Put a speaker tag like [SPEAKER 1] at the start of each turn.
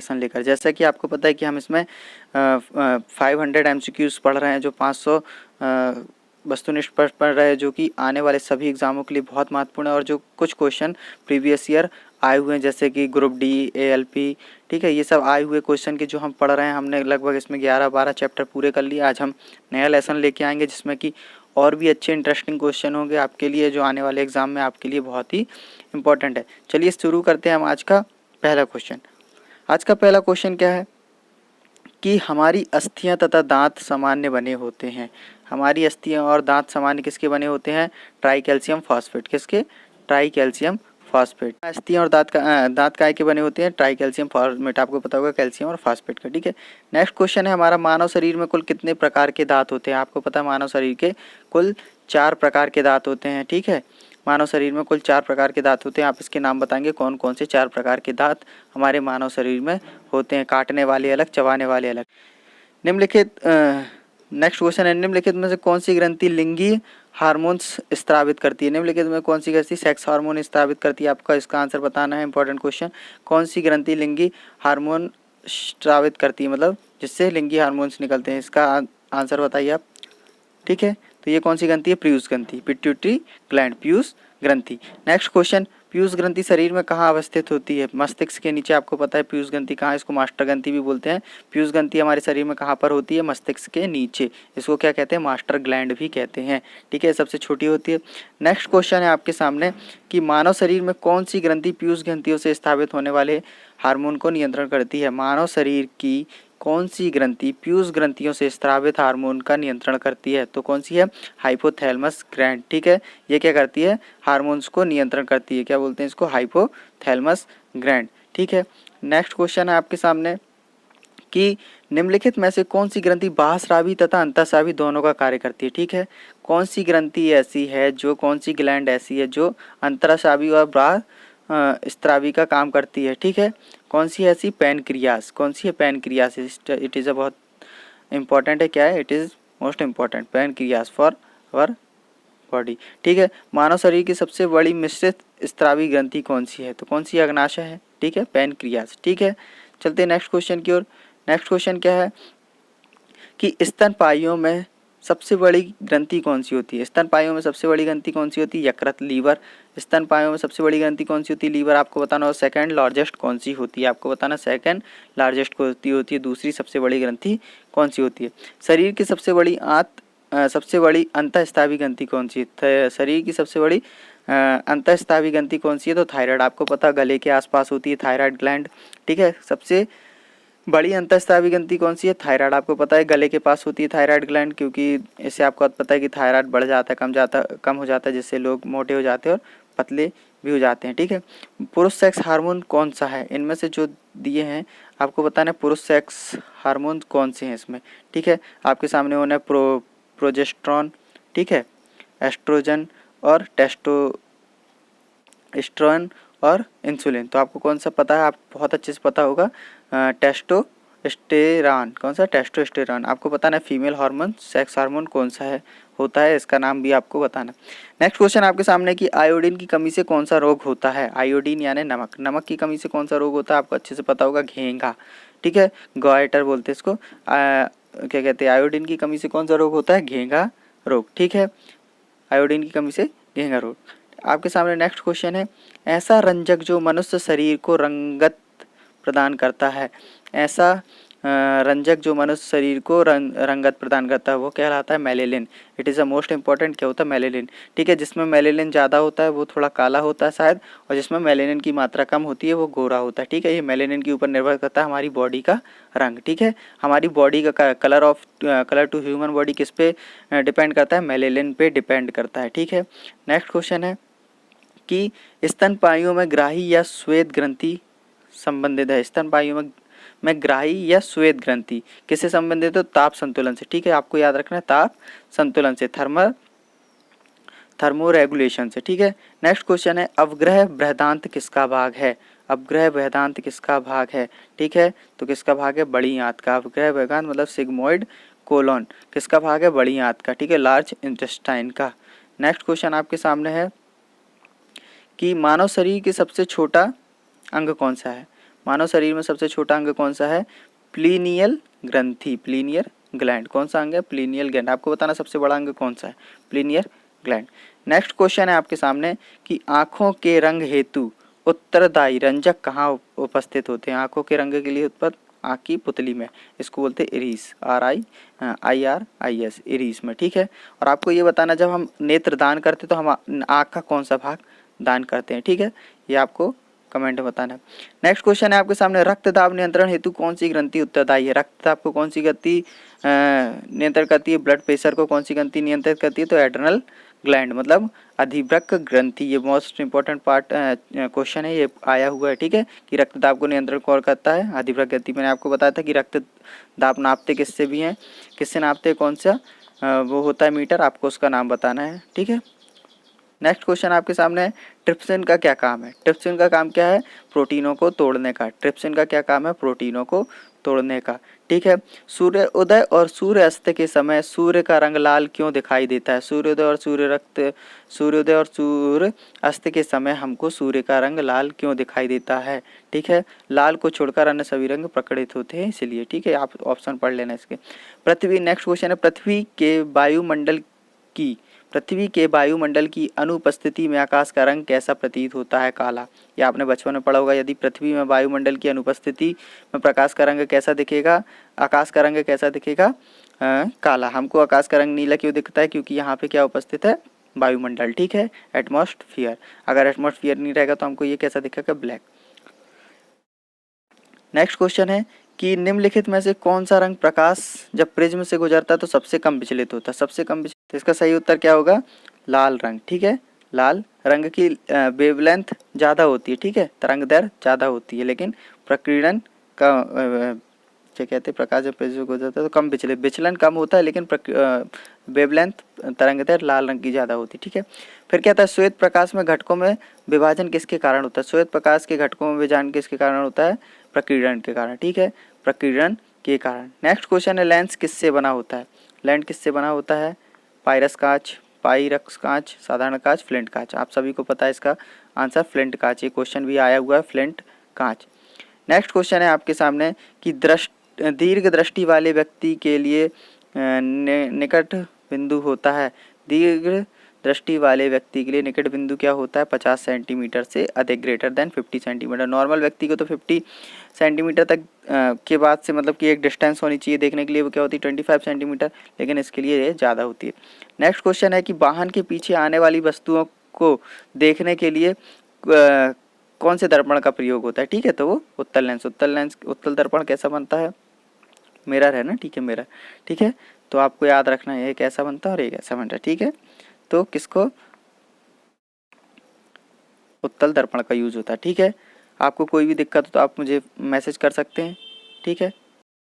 [SPEAKER 1] Lesson लेकर। जैसा कि आपको पता है कि हम इसमें 500 MCQs पढ़ रहे हैं, जो 500 वस्तुनिष्ठ प्रश्न पढ़ रहे हैं, जो कि आने वाले सभी एग्जामों के लिए बहुत महत्वपूर्ण है और जो कुछ क्वेश्चन प्रीवियस ईयर आए हुए हैं, जैसे कि ग्रुप डी, ALP, ठीक है, ये सब आए हुए क्वेश्चन के जो हम पढ़ रहे हैं। हमने लगभग इसमें 11-12 चैप्टर पूरे कर लिए। आज हम नया लेसन लेके आएंगे जिसमें कि और भी अच्छे इंटरेस्टिंग क्वेश्चन होंगे आपके लिए, जो आने वाले एग्जाम में आपके लिए बहुत ही इंपॉर्टेंट है। चलिए शुरू करते हैं हम आज का पहला क्वेश्चन। आज का पहला क्वेश्चन क्या है कि हमारी अस्थियां तथा दांत सामान्य बने होते हैं। हमारी अस्थियां और दांत सामान्य किसके बने होते हैं? Tri calcium phosphate. किसके? Tri calcium phosphate. अस्थियां और दांत काय के बने होते हैं? Tri calcium phosphate. आपको पता होगा कैल्शियम और फॉस्फेट का, ठीक है। नेक्स्ट क्वेश्चन है हमारा, मानव शरीर में कुल कितने प्रकार के दांत होते हैं? आपको पता है मानव शरीर के कुल 4 प्रकार के दांत होते हैं, ठीक है। मानव शरीर में कुल 4 प्रकार के दांत होते हैं। आप इसके नाम बताएंगे कौन कौन से 4 प्रकार के दांत हमारे मानव शरीर में होते हैं। काटने वाले अलग, चबाने वाले अलग। निम्नलिखित नेक्स्ट क्वेश्चन है, निम्नलिखित में से कौन सी ग्रंथि लिंगी हार्मोन्स स्त्रावित करती है? निम्नलिखित में कौन सी ग्रंथि सेक्स हार्मोन स्त्रावित करती है? आपका इसका आंसर बताना है, इंपॉर्टेंट क्वेश्चन। कौन सी ग्रंथि लिंगी हार्मोन स्त्रावित करती है, मतलब जिससे लिंगी हार्मोन्स निकलते हैं? इसका आंसर बताइए आप, ठीक है। तो ये कौन सी ग्रंथि है? पीयूष ग्रंथि, पिट्यूटरी ग्लैंड, पीयूष ग्रंथि। नेक्स्ट क्वेश्चन, पीयूष ग्रंथि शरीर में कहाँ अवस्थित होती है? मस्तिष्क के नीचे। आपको पता है पीयूष ग्रंथि कहाँ है? इसको मास्टर ग्रंथि भी बोलते हैं। पीयूष ग्रंथि हमारे शरीर में कहाँ पर होती है? मस्तिष्क के नीचे। इसको क्या कहते हैं? मास्टर ग्लैंड भी कहते हैं, ठीक है। सबसे छोटी होती है। नेक्स्ट क्वेश्चन है आपके सामने कि मानव शरीर में कौन सी ग्रंथि पीयूष ग्रंथियों से स्थापित होने वाले हार्मोन को नियंत्रण करती है? मानव शरीर की कौन सी ग्रंथि पीयूष ग्रंथियों से स्रावित हार्मोन का नियंत्रण करती है? तो कौन सी है? हाइपोथैलेमस ग्लैंड, ठीक है। ये क्या करती है? हार्मोन्स को नियंत्रण करती है। क्या बोलते हैं इसको? हाइपोथैलेमस ग्लैंड, ठीक है। नेक्स्ट क्वेश्चन है आपके सामने कि निम्नलिखित में से कौन सी ग्रंथि बाह्यस्रावी तथा अंतःस्रावी दोनों का कार्य करती है? ठीक है। कौन सी ग्रंथि ऐसी है जो, कौन सी ग्लैंड ऐसी है जो अंतःस्रावी और बाह्य स्त्रावी का काम करती है? ठीक है। कौन सी ऐसी? पैनक्रियास। कौन सी है? पैनक्रियास। इट इज़ अ बहुत इंपॉर्टेंट है। क्या है? It is most important, pancreas for our body, ठीक है। मानव शरीर की सबसे बड़ी मिश्रित स्त्रावी ग्रंथि कौन सी है? तो कौन सी? अग्नाशय है, ठीक है, पैनक्रियास, ठीक है। चलते हैं नेक्स्ट क्वेश्चन की ओर। नेक्स्ट क्वेश्चन क्या है कि स्तनपाइयों में सबसे बड़ी ग्रंथि कौन सी होती है? स्तनपाइयों में सबसे बड़ी ग्रंथि कौन सी होती है? यकृत, लीवर। स्तनपाइयों में सबसे बड़ी ग्रंथि कौन सी होती है? लीवर। आपको बताना और सेकंड लार्जेस्ट कौन सी होती है? आपको बताना सेकंड लार्जेस्ट कौन सी होती है, दूसरी सबसे बड़ी ग्रंथि कौन सी होती है? शरीर की सबसे बड़ी अंतःस्रावी ग्रंथि कौन सी है? शरीर की सबसे बड़ी अंतःस्रावी ग्रंथि कौन सी है? तो थायराइड। आपको पता गले के आसपास होती है थायराइड ग्लैंड, ठीक है। सबसे बड़ी अंतःस्रावी ग्रंथि कौन सी है? थायराइड। आपको पता है गले के पास होती है थायराइड ग्लैंड, क्योंकि इससे आपको पता है कि थायराइड बढ़ जाता है, कम हो जाता है, जिससे लोग मोटे हो जाते हैं और पतले भी हो जाते हैं, ठीक है। पुरुष सेक्स हार्मोन कौन सा है? इनमें से जो दिए हैं आपको बताना है पुरुष सेक्स हार्मोन कौन से हैं इसमें, ठीक है। आपके सामने होना है प्रोजेस्टेरॉन, ठीक है, एस्ट्रोजन और टेस्टोस्टेरोन और इंसुलिन। तो आपको कौन सा पता है? आप बहुत अच्छे से पता होगा, टेस्टोस्टेरॉन। कौन सा? टेस्टोस्टेरॉन। आपको बताना है फीमेल हार्मोन सेक्स हार्मोन कौन सा है होता है, इसका नाम भी आपको बताना। नेक्स्ट क्वेश्चन आपके सामने कि आयोडीन की कमी से कौन सा रोग होता है? आयोडीन यानी नमक। नमक की कमी से कौन सा रोग होता है? आपको अच्छे से पता होगा, घेंघा, ठीक है, गॉइटर बोलते हैं इसको। क्या कहते हैं? आयोडीन की कमी से कौन सा रोग होता है? घेंघा रोग, ठीक है। आयोडीन की कमी से घेंघा रोग। आपके सामने नेक्स्ट क्वेश्चन है, ऐसा रंजक जो मनुष्य शरीर को रंगत प्रदान करता है। ऐसा रंजक जो मनुष्य शरीर को रंगत प्रदान करता है वो कहलाता है melanin. It is a most important. क्या होता है? मेलेनिन, ठीक है। जिसमें मेलेनिन ज़्यादा होता है वो थोड़ा काला होता है शायद, और जिसमें मेलेनिन की मात्रा कम होती है वो गोरा होता है, ठीक है। ये मेलेनिन के ऊपर निर्भर करता है हमारी बॉडी का रंग, ठीक है। हमारी बॉडी का कलर टू ह्यूमन बॉडी किस पे डिपेंड करता है? मेलेनिन पे डिपेंड करता है, ठीक है। नेक्स्ट क्वेश्चन है कि स्तनपाइयों में ग्राही या श्वेत ग्रंथि संबंधित है। स्तनपाइयों में ग्राही या श्वेत ग्रंथि किससे संबंधित है? ताप संतुलन से, ठीक है। आपको याद रखना है ताप संतुलन से, थर्मो रेगुलेशन से, ठीक है। नेक्स्ट क्वेश्चन है, अवग्रह बृहदांत किसका भाग है? अवग्रह बृहदांत किसका भाग है? ठीक है, तो किसका भाग है? बड़ी आंत का। अवग्रह बृहदांत मतलब सिग्मोइड कोलोन किसका भाग है? बड़ी आंत का, ठीक है, लार्ज इंटेस्टाइन का। नेक्स्ट क्वेश्चन आपके सामने है कि मानव शरीर के सबसे छोटा अंग कौन सा है? मानव शरीर में सबसे छोटा अंग कौन सा है? प्लीनियल ग्रंथि, प्लीनियर ग्लैंड। कौन सा अंग है? प्लीनियल ग्लैंड। आपको बताना सबसे बड़ा अंग कौन सा है? प्लीनियर ग्लैंड। नेक्स्ट क्वेश्चन है आपके सामने कि आंखों के रंग हेतु उत्तरदायी रंजक कहाँ उपस्थित होते हैं? आंखों के रंग के लिए उत्पन्न आँख की पुतली में, इसको बोलते हैं इरिस, IRIS, इरिस में, ठीक है। और आपको ये बताना जब हम नेत्र दान करते तो हम आँख का कौन सा भाग दान करते हैं, ठीक है, ये आपको कमेंट में बताना है। नेक्स्ट क्वेश्चन है आपके सामने, रक्तदाब नियंत्रण हेतु कौन सी ग्रंथि उत्तरदायी है? रक्तदाब को कौन सी ग्रंथि नियंत्रण करती है? ब्लड प्रेशर को कौन सी ग्रंथि नियंत्रित करती है? तो एड्रेनल ग्लैंड, मतलब अधिवृक्क ग्रंथि। ये मोस्ट इंपॉर्टेंट पार्ट क्वेश्चन है, ये आया हुआ है, ठीक है, कि रक्तदाब को नियंत्रण कौन करता है? अधिवृक्क ग्रंथि। मैंने आपको बताया था कि रक्तदाब नापते किससे भी हैं, किससे नापते, कौन सा वो होता है मीटर, आपको उसका नाम बताना है, ठीक है। नेक्स्ट क्वेश्चन आपके सामने है, ट्रिप्सिन का क्या काम है? ट्रिप्सिन का काम क्या है? प्रोटीनों को तोड़ने का। ट्रिप्सिन का क्या काम है? प्रोटीनों को तोड़ने का, ठीक है। सूर्य उदय और सूर्य अस्त के समय सूर्य का रंग लाल क्यों दिखाई देता है? सूर्योदय और सूर्य अस्त के समय हमको सूर्य का रंग लाल क्यों दिखाई देता है? ठीक है, लाल को छोड़कर अन्य सभी रंग प्रकटित होते हैं इसलिए, ठीक है। आप ऑप्शन पढ़ लेना इसके। पृथ्वी, नेक्स्ट क्वेश्चन है, पृथ्वी के वायुमंडल की अनुपस्थिति में आकाश का रंग कैसा प्रतीत होता है? काला। यह आपने बचपन में पढ़ा होगा। यदि पृथ्वी में वायुमंडल की अनुपस्थिति में प्रकाश का रंग कैसा दिखेगा? आकाश का रंग कैसा दिखेगा? काला। हमको आकाश का रंग नीला क्यों दिखता है? क्योंकि यहाँ पे क्या उपस्थित है? वायुमंडल, ठीक है, एटमॉस्फेयर। अगर एटमॉस्फेयर नहीं रहेगा तो हमको ये कैसा दिखेगा? ब्लैक। नेक्स्ट क्वेश्चन है कि निम्नलिखित में से कौन सा रंग प्रकाश जब प्रिज्म से गुजरता है तो सबसे कम विचलित होता है? सबसे कम विचलित, तो इसका सही उत्तर क्या होगा? लाल रंग, ठीक है। लाल रंग की वेवलेंथ ज़्यादा होती है, ठीक है, तरंग दैर्घ्य ज़्यादा होती है, लेकिन प्रकीर्णन का क्या कहते हैं, प्रकाश जब प्रिज्म से गुजरता है तो कम विचलन कम होता है, लेकिन वेवलेंथ तरंग दैर्घ्य लाल रंग की ज़्यादा होती है, ठीक है। फिर क्या था, श्वेत प्रकाश में घटकों में विभाजन किसके कारण होता है? श्वेत प्रकाश के घटकों में विभाजन किसके कारण होता है? प्रकीर्णन के कारण, ठीक है, प्रकीर्णन के कारण। नेक्स्ट क्वेश्चन है, लेंस किससे बना होता है? लेंस किससे बना होता है? पाइरस कांच, पाइरक्स कांच, साधारण कांच, फ्लिंट कांच। आप सभी को पता है इसका आंसर फ्लिंट कांच। ये क्वेश्चन भी आया हुआ है, फ्लिंट कांच। नेक्स्ट क्वेश्चन है आपके सामने कि दीर्घ दृष्टि वाले व्यक्ति के लिए निकट बिंदु होता है। दीर्घ दृष्टि वाले व्यक्ति के लिए निकट बिंदु क्या होता है? 50 सेंटीमीटर से अधिक, ग्रेटर देन 50 सेंटीमीटर। नॉर्मल व्यक्ति को तो 50 सेंटीमीटर तक के बाद से मतलब कि एक डिस्टेंस होनी चाहिए देखने के लिए, वो क्या होती है? 25 सेंटीमीटर, लेकिन इसके लिए ये ज़्यादा होती है। नेक्स्ट क्वेश्चन है कि वाहन के पीछे आने वाली वस्तुओं को देखने के लिए कौन से दर्पण का प्रयोग होता है? ठीक है, तो वो उत्तल लेंस। उत्तल दर्पण कैसा बनता है? मिरर है ना, ठीक है, मिरर, ठीक है। तो आपको याद रखना है, ये कैसा बनता है और ये कैसा बनता है, ठीक है। तो किसको? उत्तल दर्पण का यूज होता है, ठीक है। आपको कोई भी दिक्कत हो तो आप मुझे मैसेज कर सकते हैं, ठीक है।